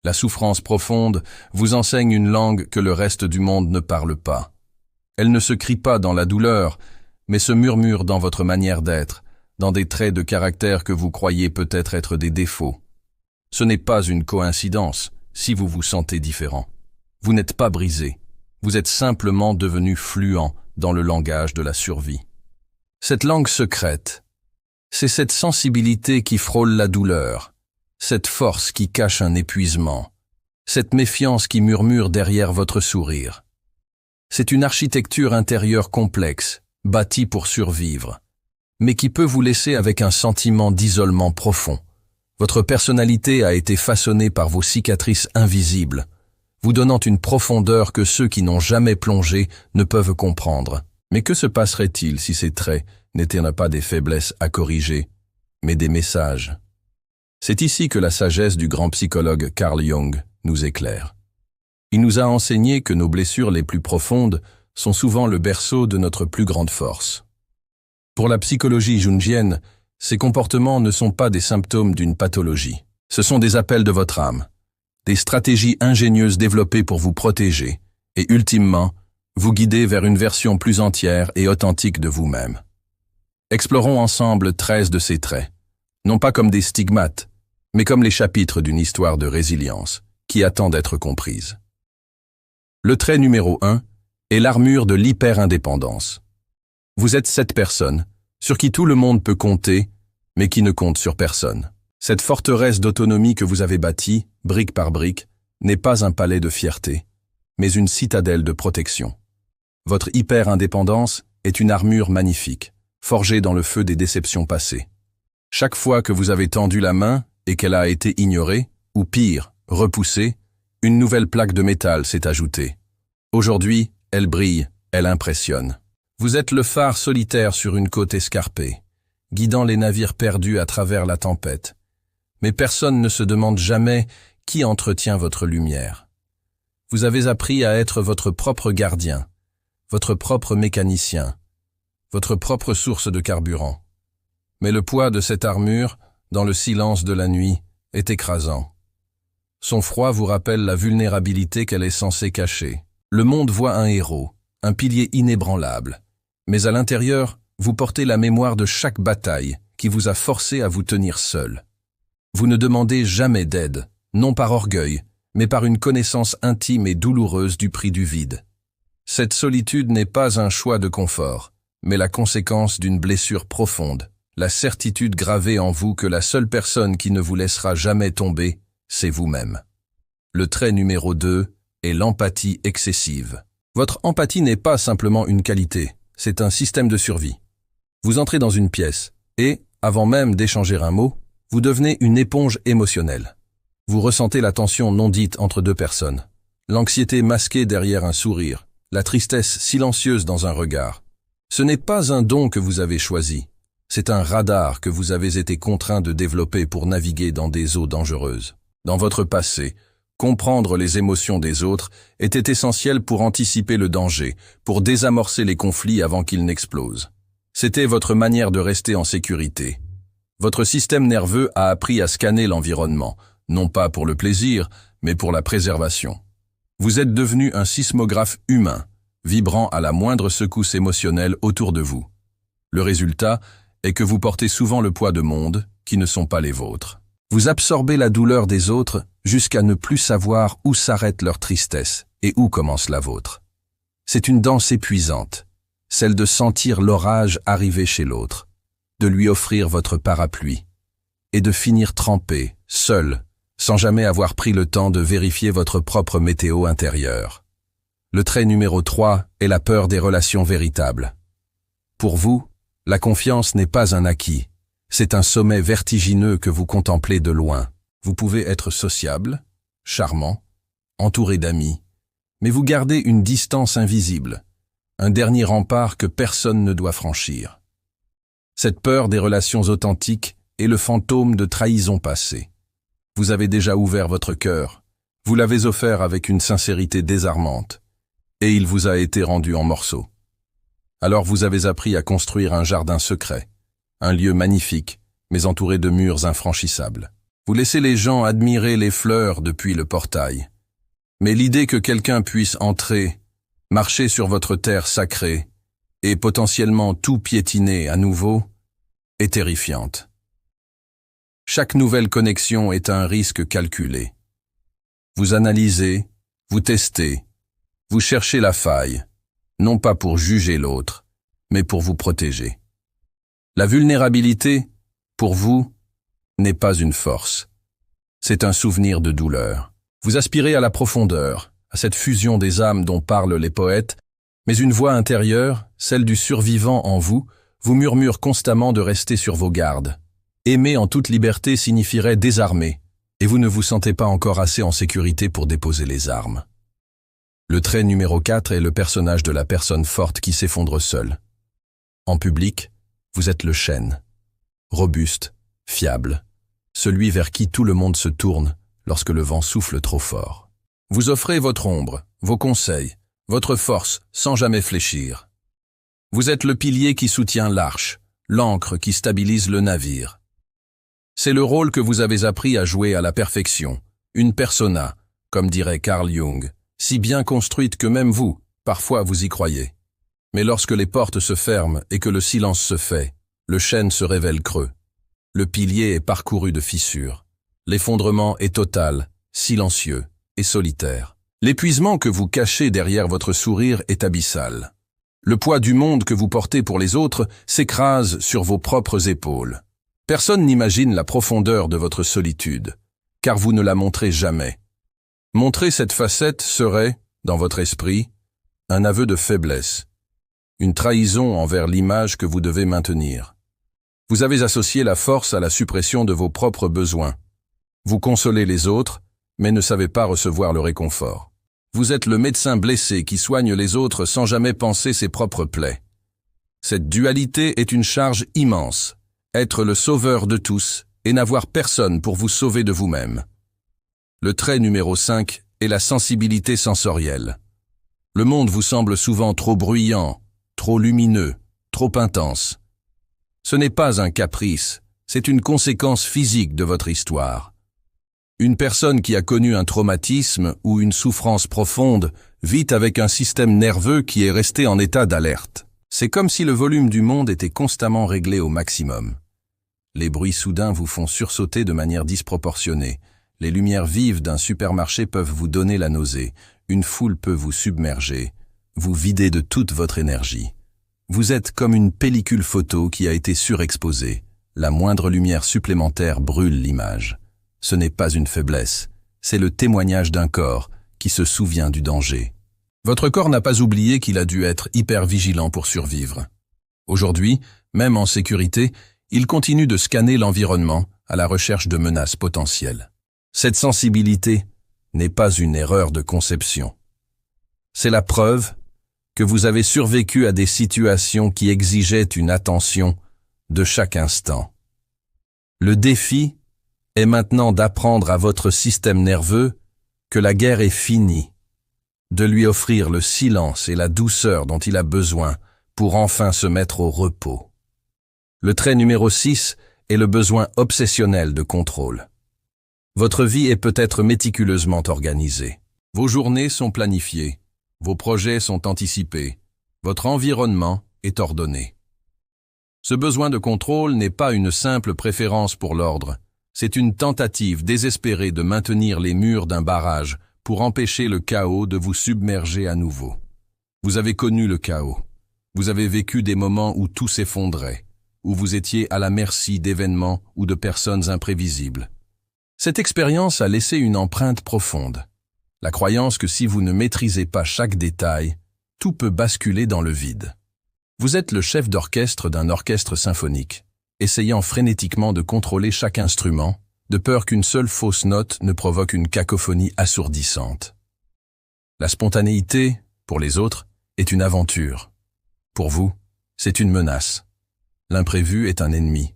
La souffrance profonde vous enseigne une langue que le reste du monde ne parle pas. Elle ne se crie pas dans la douleur, mais se murmure dans votre manière d'être, dans des traits de caractère que vous croyez peut-être être des défauts. Ce n'est pas une coïncidence si vous vous sentez différent. Vous n'êtes pas brisé, vous êtes simplement devenu fluent dans le langage de la survie. Cette langue secrète, c'est cette sensibilité qui frôle la douleur, cette force qui cache un épuisement, cette méfiance qui murmure derrière votre sourire. C'est une architecture intérieure complexe, bâtie pour survivre, mais qui peut vous laisser avec un sentiment d'isolement profond. Votre personnalité a été façonnée par vos cicatrices invisibles, vous donnant une profondeur que ceux qui n'ont jamais plongé ne peuvent comprendre. Mais que se passerait-il si ces traits n'étaient pas des faiblesses à corriger, mais des messages? C'est ici que la sagesse du grand psychologue Carl Jung nous éclaire. Il nous a enseigné que nos blessures les plus profondes sont souvent le berceau de notre plus grande force. Pour la psychologie jungienne, ces comportements ne sont pas des symptômes d'une pathologie. Ce sont des appels de votre âme, des stratégies ingénieuses développées pour vous protéger et, ultimement, vous guider vers une version plus entière et authentique de vous-même. Explorons ensemble 13 de ces traits, non pas comme des stigmates, mais comme les chapitres d'une histoire de résilience qui attend d'être comprise. Le trait numéro 1 est l'armure de l'hyper-indépendance. Vous êtes cette personne sur qui tout le monde peut compter, mais qui ne compte sur personne. Cette forteresse d'autonomie que vous avez bâtie, brique par brique, n'est pas un palais de fierté, mais une citadelle de protection. Votre hyper-indépendance est une armure magnifique, forgée dans le feu des déceptions passées. Chaque fois que vous avez tendu la main et qu'elle a été ignorée, ou pire, repoussée, une nouvelle plaque de métal s'est ajoutée. Aujourd'hui, elle brille, elle impressionne. Vous êtes le phare solitaire sur une côte escarpée, guidant les navires perdus à travers la tempête. Mais personne ne se demande jamais qui entretient votre lumière. Vous avez appris à être votre propre gardien, votre propre mécanicien, votre propre source de carburant. Mais le poids de cette armure, dans le silence de la nuit, est écrasant. Son froid vous rappelle la vulnérabilité qu'elle est censée cacher. Le monde voit un héros, un pilier inébranlable. Mais à l'intérieur, vous portez la mémoire de chaque bataille qui vous a forcé à vous tenir seul. Vous ne demandez jamais d'aide, non par orgueil, mais par une connaissance intime et douloureuse du prix du vide. Cette solitude n'est pas un choix de confort, mais la conséquence d'une blessure profonde, la certitude gravée en vous que la seule personne qui ne vous laissera jamais tomber, c'est vous-même. Le trait numéro 2 est l'empathie excessive. Votre empathie n'est pas simplement une qualité, c'est un système de survie. Vous entrez dans une pièce et, avant même d'échanger un mot, vous devenez une éponge émotionnelle. Vous ressentez la tension non dite entre deux personnes, l'anxiété masquée derrière un sourire, la tristesse silencieuse dans un regard. Ce n'est pas un don que vous avez choisi, c'est un radar que vous avez été contraint de développer pour naviguer dans des eaux dangereuses. Dans votre passé, comprendre les émotions des autres était essentiel pour anticiper le danger, pour désamorcer les conflits avant qu'ils n'explosent. C'était votre manière de rester en sécurité. Votre système nerveux a appris à scanner l'environnement, non pas pour le plaisir, mais pour la préservation. Vous êtes devenu un sismographe humain, vibrant à la moindre secousse émotionnelle autour de vous. Le résultat est que vous portez souvent le poids de mondes qui ne sont pas les vôtres. Vous absorbez la douleur des autres jusqu'à ne plus savoir où s'arrête leur tristesse et où commence la vôtre. C'est une danse épuisante, celle de sentir l'orage arriver chez l'autre, de lui offrir votre parapluie, et de finir trempé, seul, sans jamais avoir pris le temps de vérifier votre propre météo intérieure. Le trait numéro 3 est la peur des relations véritables. Pour vous, la confiance n'est pas un acquis, c'est un sommet vertigineux que vous contemplez de loin. Vous pouvez être sociable, charmant, entouré d'amis, mais vous gardez une distance invisible, un dernier rempart que personne ne doit franchir. Cette peur des relations authentiques est le fantôme de trahisons passées. Vous avez déjà ouvert votre cœur, vous l'avez offert avec une sincérité désarmante, et il vous a été rendu en morceaux. Alors vous avez appris à construire un jardin secret, un lieu magnifique, mais entouré de murs infranchissables. Vous laissez les gens admirer les fleurs depuis le portail. Mais l'idée que quelqu'un puisse entrer, marcher sur votre terre sacrée, et potentiellement tout piétiner à nouveau, est terrifiante. Chaque nouvelle connexion est un risque calculé. Vous analysez, vous testez, vous cherchez la faille, non pas pour juger l'autre, mais pour vous protéger. La vulnérabilité, pour vous, n'est pas une force. C'est un souvenir de douleur. Vous aspirez à la profondeur, à cette fusion des âmes dont parlent les poètes, mais une voix intérieure, celle du survivant en vous, vous murmure constamment de rester sur vos gardes. Aimer en toute liberté signifierait désarmer, et vous ne vous sentez pas encore assez en sécurité pour déposer les armes. Le trait numéro 4 est le personnage de la personne forte qui s'effondre seule. En public, vous êtes le chêne, robuste, fiable, celui vers qui tout le monde se tourne lorsque le vent souffle trop fort. Vous offrez votre ombre, vos conseils, votre force sans jamais fléchir. Vous êtes le pilier qui soutient l'arche, l'ancre qui stabilise le navire. C'est le rôle que vous avez appris à jouer à la perfection, une persona, comme dirait Carl Jung, si bien construite que même vous, parfois vous y croyez. Mais lorsque les portes se ferment et que le silence se fait, le chêne se révèle creux. Le pilier est parcouru de fissures. L'effondrement est total, silencieux et solitaire. L'épuisement que vous cachez derrière votre sourire est abyssal. Le poids du monde que vous portez pour les autres s'écrase sur vos propres épaules. Personne n'imagine la profondeur de votre solitude, car vous ne la montrez jamais. Montrer cette facette serait, dans votre esprit, un aveu de faiblesse, une trahison envers l'image que vous devez maintenir. Vous avez associé la force à la suppression de vos propres besoins. Vous consolez les autres, mais ne savez pas recevoir le réconfort. Vous êtes le médecin blessé qui soigne les autres sans jamais penser ses propres plaies. Cette dualité est une charge immense. Être le sauveur de tous et n'avoir personne pour vous sauver de vous-même. Le trait numéro 5 est la sensibilité sensorielle. Le monde vous semble souvent trop bruyant, trop lumineux, trop intense. Ce n'est pas un caprice, c'est une conséquence physique de votre histoire. Une personne qui a connu un traumatisme ou une souffrance profonde vit avec un système nerveux qui est resté en état d'alerte. C'est comme si le volume du monde était constamment réglé au maximum. Les bruits soudains vous font sursauter de manière disproportionnée. Les lumières vives d'un supermarché peuvent vous donner la nausée. Une foule peut vous submerger, vous vider de toute votre énergie. Vous êtes comme une pellicule photo qui a été surexposée. La moindre lumière supplémentaire brûle l'image. Ce n'est pas une faiblesse, c'est le témoignage d'un corps qui se souvient du danger. Votre corps n'a pas oublié qu'il a dû être hyper vigilant pour survivre. Aujourd'hui, même en sécurité, il continue de scanner l'environnement à la recherche de menaces potentielles. Cette sensibilité n'est pas une erreur de conception. C'est la preuve que vous avez survécu à des situations qui exigeaient une attention de chaque instant. Le défi est maintenant d'apprendre à votre système nerveux que la guerre est finie, de lui offrir le silence et la douceur dont il a besoin pour enfin se mettre au repos. Le trait numéro 6 est le besoin obsessionnel de contrôle. Votre vie est peut-être méticuleusement organisée. Vos journées sont planifiées, vos projets sont anticipés, votre environnement est ordonné. Ce besoin de contrôle n'est pas une simple préférence pour l'ordre, c'est une tentative désespérée de maintenir les murs d'un barrage pour empêcher le chaos de vous submerger à nouveau. Vous avez connu le chaos, vous avez vécu des moments où tout s'effondrait, où vous étiez à la merci d'événements ou de personnes imprévisibles. Cette expérience a laissé une empreinte profonde. La croyance que si vous ne maîtrisez pas chaque détail, tout peut basculer dans le vide. Vous êtes le chef d'orchestre d'un orchestre symphonique, essayant frénétiquement de contrôler chaque instrument, de peur qu'une seule fausse note ne provoque une cacophonie assourdissante. La spontanéité, pour les autres, est une aventure. Pour vous, c'est une menace. L'imprévu est un ennemi.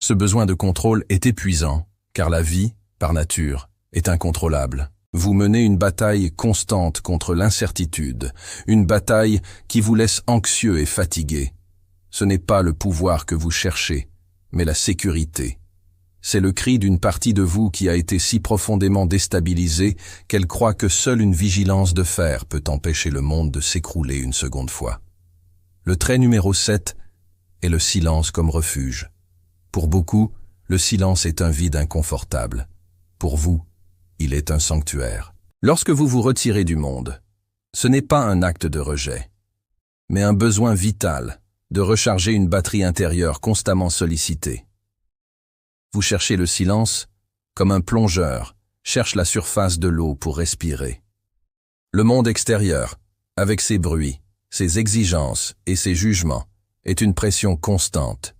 Ce besoin de contrôle est épuisant, car la vie, par nature, est incontrôlable. Vous menez une bataille constante contre l'incertitude, une bataille qui vous laisse anxieux et fatigué. Ce n'est pas le pouvoir que vous cherchez, mais la sécurité. c'est le cri d'une partie de vous qui a été si profondément déstabilisée qu'elle croit que seule une vigilance de fer peut empêcher le monde de s'écrouler une seconde fois. Le trait numéro 7 est le silence comme refuge. Pour beaucoup, le silence est un vide inconfortable. Pour vous, il est un sanctuaire. Lorsque vous vous retirez du monde, ce n'est pas un acte de rejet, mais un besoin vital de recharger une batterie intérieure constamment sollicitée. Vous cherchez le silence comme un plongeur cherche la surface de l'eau pour respirer. Le monde extérieur, avec ses bruits, ses exigences et ses jugements, est une pression constante.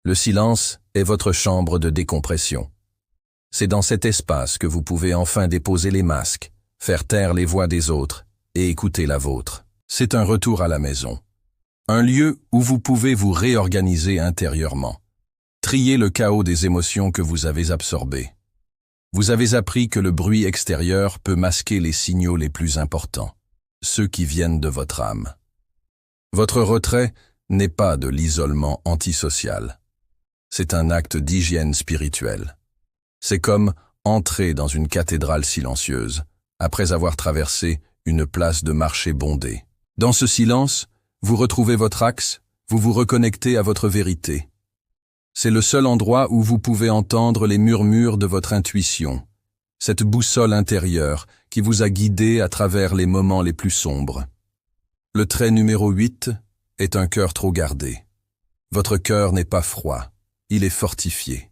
Le silence est votre chambre de décompression. C'est dans cet espace que vous pouvez enfin déposer les masques, faire taire les voix des autres et écouter la vôtre. C'est un retour à la maison. Un lieu où vous pouvez vous réorganiser intérieurement. Trier le chaos des émotions que vous avez absorbées. Vous avez appris que le bruit extérieur peut masquer les signaux les plus importants, ceux qui viennent de votre âme. Votre retrait n'est pas de l'isolement antisocial. C'est un acte d'hygiène spirituelle. C'est comme entrer dans une cathédrale silencieuse, après avoir traversé une place de marché bondée. Dans ce silence, vous retrouvez votre axe, vous vous reconnectez à votre vérité. C'est le seul endroit où vous pouvez entendre les murmures de votre intuition, cette boussole intérieure qui vous a guidé à travers les moments les plus sombres. Le trait numéro 8 est un cœur trop gardé. Votre cœur n'est pas froid, il est fortifié.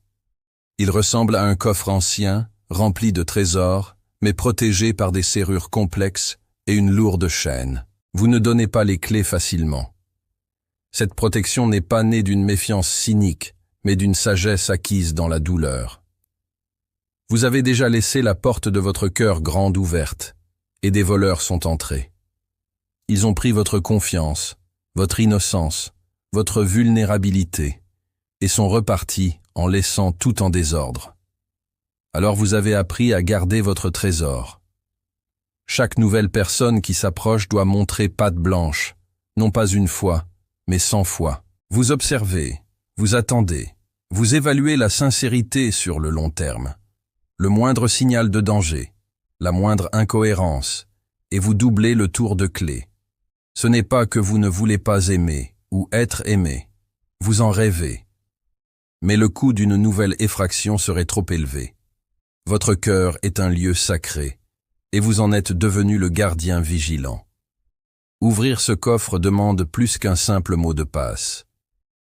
Il ressemble à un coffre ancien, rempli de trésors, mais protégé par des serrures complexes et une lourde chaîne. Vous ne donnez pas les clés facilement. Cette protection n'est pas née d'une méfiance cynique, mais d'une sagesse acquise dans la douleur. Vous avez déjà laissé la porte de votre cœur grande ouverte, et des voleurs sont entrés. Ils ont pris votre confiance, votre innocence, votre vulnérabilité, et sont repartis en laissant tout en désordre. Alors vous avez appris à garder votre trésor. Chaque nouvelle personne qui s'approche doit montrer patte blanche, non pas une fois, mais 100 fois. Vous observez, vous attendez, vous évaluez la sincérité sur le long terme, le moindre signal de danger, la moindre incohérence, et vous doublez le tour de clé. Ce n'est pas que vous ne voulez pas aimer ou être aimé, vous en rêvez. Mais le coût d'une nouvelle effraction serait trop élevé. Votre cœur est un lieu sacré, et vous en êtes devenu le gardien vigilant. Ouvrir ce coffre demande plus qu'un simple mot de passe.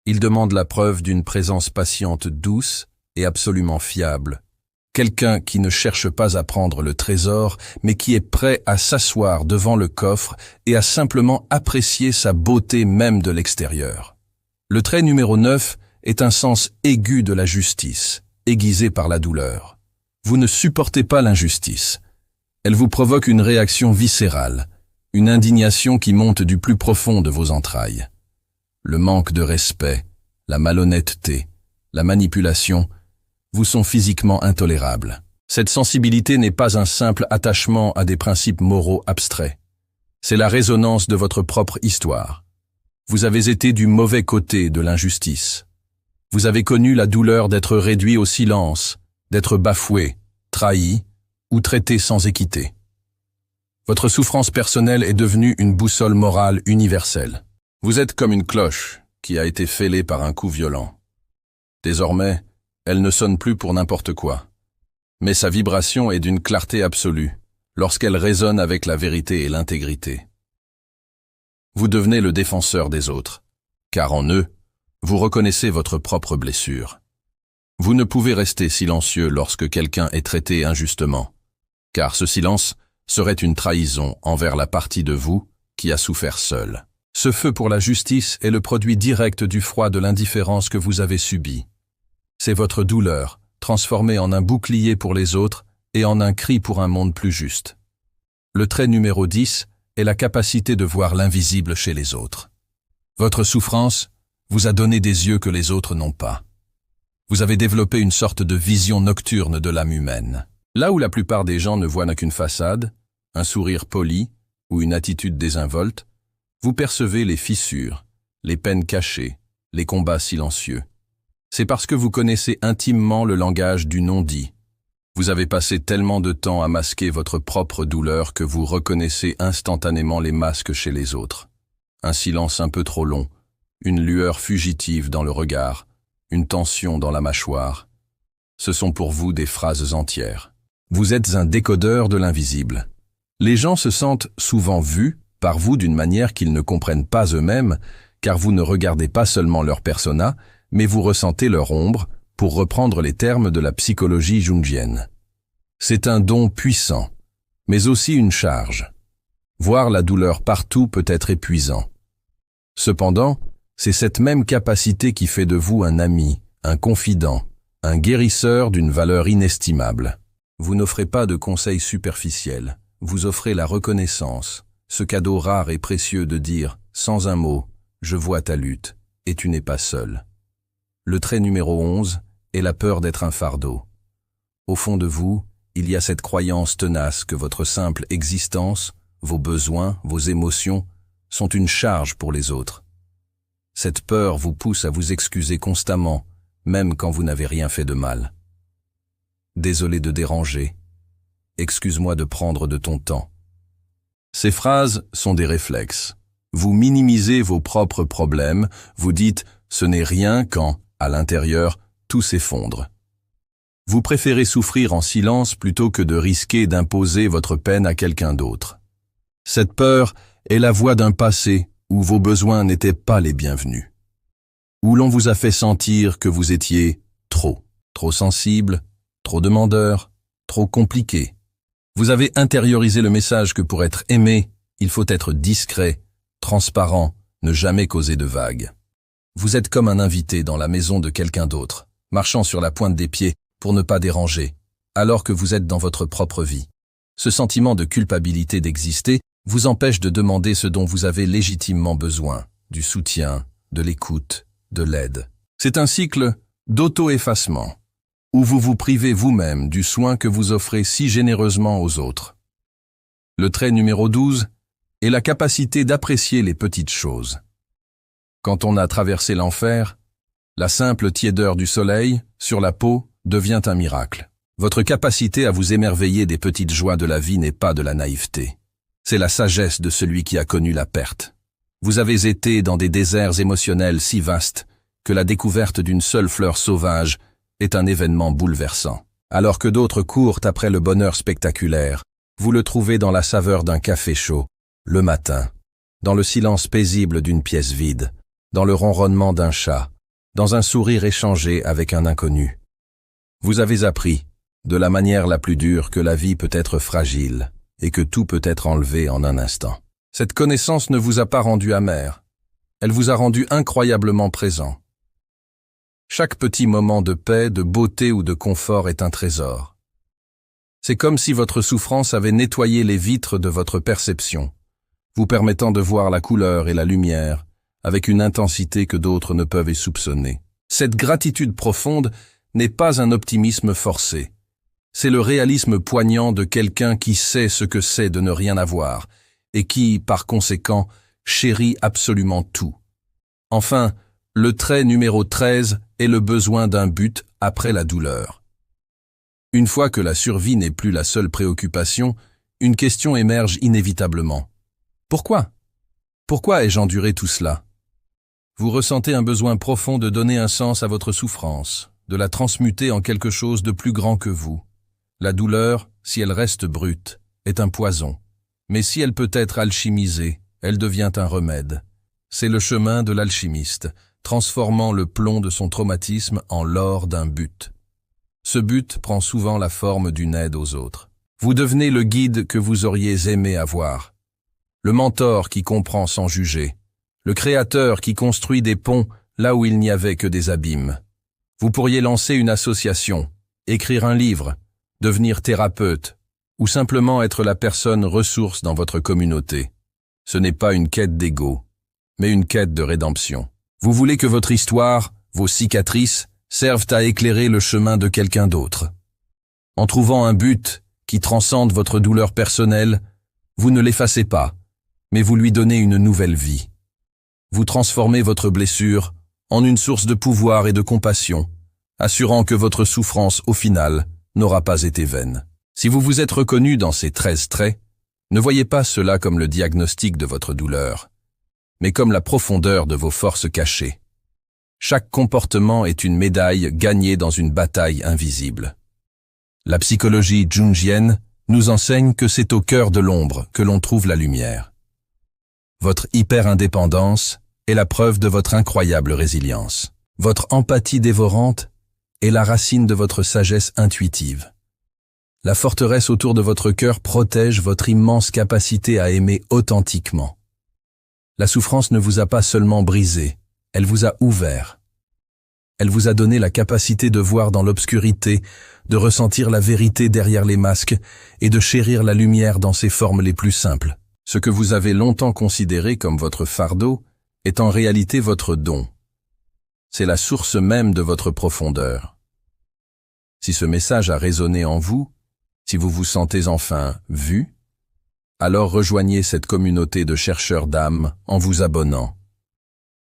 Il demande la preuve d'une présence patiente douce et absolument fiable. Quelqu'un qui ne cherche pas à prendre le trésor, mais qui est prêt à s'asseoir devant le coffre et à simplement apprécier sa beauté même de l'extérieur. Le trait numéro 9 est un sens aigu de la justice, aiguisé par la douleur. Vous ne supportez pas l'injustice. Elle vous provoque une réaction viscérale, une indignation qui monte du plus profond de vos entrailles. Le manque de respect, la malhonnêteté, la manipulation vous sont physiquement intolérables. Cette sensibilité n'est pas un simple attachement à des principes moraux abstraits. C'est la résonance de votre propre histoire. Vous avez été du mauvais côté de l'injustice. Vous avez connu la douleur d'être réduit au silence, d'être bafoué, trahi ou traité sans équité. Votre souffrance personnelle est devenue une boussole morale universelle. Vous êtes comme une cloche qui a été fêlée par un coup violent. Désormais, elle ne sonne plus pour n'importe quoi. Mais sa vibration est d'une clarté absolue, lorsqu'elle résonne avec la vérité et l'intégrité. Vous devenez le défenseur des autres, car en eux, vous reconnaissez votre propre blessure. Vous ne pouvez rester silencieux lorsque quelqu'un est traité injustement, car ce silence serait une trahison envers la partie de vous qui a souffert seule. Ce feu pour la justice est le produit direct du froid de l'indifférence que vous avez subi. C'est votre douleur, transformée en un bouclier pour les autres et en un cri pour un monde plus juste. Le trait numéro 10 est la capacité de voir l'invisible chez les autres. Votre souffrance vous a donné des yeux que les autres n'ont pas. Vous avez développé une sorte de vision nocturne de l'âme humaine. Là où la plupart des gens ne voient qu'une façade, un sourire poli ou une attitude désinvolte, vous percevez les fissures, les peines cachées, les combats silencieux. C'est parce que vous connaissez intimement le langage du non-dit. Vous avez passé tellement de temps à masquer votre propre douleur que vous reconnaissez instantanément les masques chez les autres. Un silence un peu trop long, une lueur fugitive dans le regard, une tension dans la mâchoire. Ce sont pour vous des phrases entières. Vous êtes un décodeur de l'invisible. Les gens se sentent souvent vus par vous d'une manière qu'ils ne comprennent pas eux-mêmes, car vous ne regardez pas seulement leur persona, mais vous ressentez leur ombre, pour reprendre les termes de la psychologie jungienne. C'est un don puissant, mais aussi une charge. Voir la douleur partout peut être épuisant. Cependant, c'est cette même capacité qui fait de vous un ami, un confident, un guérisseur d'une valeur inestimable. Vous n'offrez pas de conseils superficiels, vous offrez la reconnaissance, ce cadeau rare et précieux de dire, sans un mot, je vois ta lutte, et tu n'es pas seul. Le trait numéro 11 est la peur d'être un fardeau. Au fond de vous, il y a cette croyance tenace que votre simple existence, vos besoins, vos émotions, sont une charge pour les autres. Cette peur vous pousse à vous excuser constamment, même quand vous n'avez rien fait de mal. Désolé de déranger. Excuse-moi de prendre de ton temps. Ces phrases sont des réflexes. Vous minimisez vos propres problèmes, vous dites « ce n'est rien » quand, à l'intérieur, tout s'effondre. Vous préférez souffrir en silence plutôt que de risquer d'imposer votre peine à quelqu'un d'autre. Cette peur est la voix d'un passé où vos besoins n'étaient pas les bienvenus. Où l'on vous a fait sentir que vous étiez trop sensible, trop demandeur, trop compliqué. Vous avez intériorisé le message que pour être aimé, il faut être discret, transparent, ne jamais causer de vagues. Vous êtes comme un invité dans la maison de quelqu'un d'autre, marchant sur la pointe des pieds pour ne pas déranger, alors que vous êtes dans votre propre vie. Ce sentiment de culpabilité d'exister vous empêche de demander ce dont vous avez légitimement besoin, du soutien, de l'écoute, de l'aide. C'est un cycle d'auto-effacement, où vous vous privez vous-même du soin que vous offrez si généreusement aux autres. Le trait numéro 12 est la capacité d'apprécier les petites choses. Quand on a traversé l'enfer, la simple tiédeur du soleil, sur la peau, devient un miracle. Votre capacité à vous émerveiller des petites joies de la vie n'est pas de la naïveté. C'est la sagesse de celui qui a connu la perte. Vous avez été dans des déserts émotionnels si vastes que la découverte d'une seule fleur sauvage est un événement bouleversant. Alors que d'autres courent après le bonheur spectaculaire, vous le trouvez dans la saveur d'un café chaud, le matin, dans le silence paisible d'une pièce vide, dans le ronronnement d'un chat, dans un sourire échangé avec un inconnu. Vous avez appris, de la manière la plus dure, que la vie peut être fragile et que tout peut être enlevé en un instant. Cette connaissance ne vous a pas rendu amer, elle vous a rendu incroyablement présent. Chaque petit moment de paix, de beauté ou de confort est un trésor. C'est comme si votre souffrance avait nettoyé les vitres de votre perception, vous permettant de voir la couleur et la lumière avec une intensité que d'autres ne peuvent soupçonner. Cette gratitude profonde n'est pas un optimisme forcé. C'est le réalisme poignant de quelqu'un qui sait ce que c'est de ne rien avoir et qui, par conséquent, chérit absolument tout. Enfin, le trait numéro 13 est le besoin d'un but après la douleur. Une fois que la survie n'est plus la seule préoccupation, une question émerge inévitablement. Pourquoi? Pourquoi ai-je enduré tout cela? Vous ressentez un besoin profond de donner un sens à votre souffrance, de la transmuter en quelque chose de plus grand que vous. La douleur, si elle reste brute, est un poison. Mais si elle peut être alchimisée, elle devient un remède. C'est le chemin de l'alchimiste, transformant le plomb de son traumatisme en l'or d'un but. Ce but prend souvent la forme d'une aide aux autres. Vous devenez le guide que vous auriez aimé avoir, le mentor qui comprend sans juger, le créateur qui construit des ponts là où il n'y avait que des abîmes. Vous pourriez lancer une association, écrire un livre, devenir thérapeute, ou simplement être la personne ressource dans votre communauté. Ce n'est pas une quête d'ego, mais une quête de rédemption. Vous voulez que votre histoire, vos cicatrices, servent à éclairer le chemin de quelqu'un d'autre. En trouvant un but qui transcende votre douleur personnelle, vous ne l'effacez pas, mais vous lui donnez une nouvelle vie. Vous transformez votre blessure en une source de pouvoir et de compassion, assurant que votre souffrance, au final, n'aura pas été vaine. Si vous vous êtes reconnu dans ces 13 traits, ne voyez pas cela comme le diagnostic de votre douleur, mais comme la profondeur de vos forces cachées. Chaque comportement est une médaille gagnée dans une bataille invisible. La psychologie jungienne nous enseigne que c'est au cœur de l'ombre que l'on trouve la lumière. Votre hyper-indépendance est la preuve de votre incroyable résilience. Votre empathie dévorante est la racine de votre sagesse intuitive. La forteresse autour de votre cœur protège votre immense capacité à aimer authentiquement. La souffrance ne vous a pas seulement brisé, elle vous a ouvert. Elle vous a donné la capacité de voir dans l'obscurité, de ressentir la vérité derrière les masques et de chérir la lumière dans ses formes les plus simples. Ce que vous avez longtemps considéré comme votre fardeau est en réalité votre don. C'est la source même de votre profondeur. Si ce message a résonné en vous, si vous vous sentez enfin vu, alors rejoignez cette communauté de chercheurs d'âme en vous abonnant.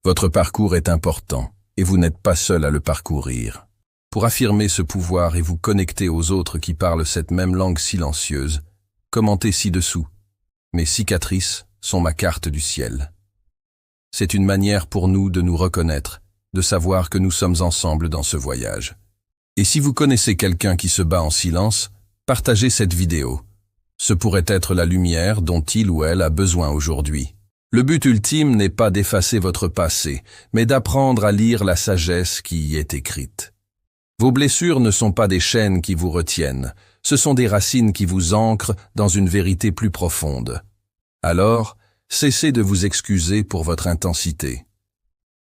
Votre parcours est important et vous n'êtes pas seul à le parcourir. Pour affirmer ce pouvoir et vous connecter aux autres qui parlent cette même langue silencieuse, commentez ci-dessous. Mes cicatrices sont ma carte du ciel. C'est une manière pour nous de nous reconnaître, de savoir que nous sommes ensemble dans ce voyage. Et si vous connaissez quelqu'un qui se bat en silence, partagez cette vidéo. Ce pourrait être la lumière dont il ou elle a besoin aujourd'hui. Le but ultime n'est pas d'effacer votre passé, mais d'apprendre à lire la sagesse qui y est écrite. Vos blessures ne sont pas des chaînes qui vous retiennent, ce sont des racines qui vous ancrent dans une vérité plus profonde. Alors, cessez de vous excuser pour votre intensité.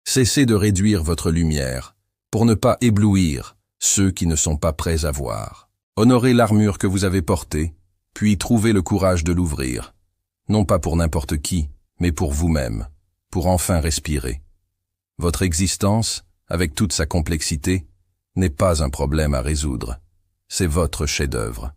Cessez de réduire votre lumière, pour ne pas éblouir ceux qui ne sont pas prêts à voir. Honorez l'armure que vous avez portée, puis trouvez le courage de l'ouvrir. Non pas pour n'importe qui, mais pour vous-même, pour enfin respirer. Votre existence, avec toute sa complexité, n'est pas un problème à résoudre. C'est votre chef-d'œuvre.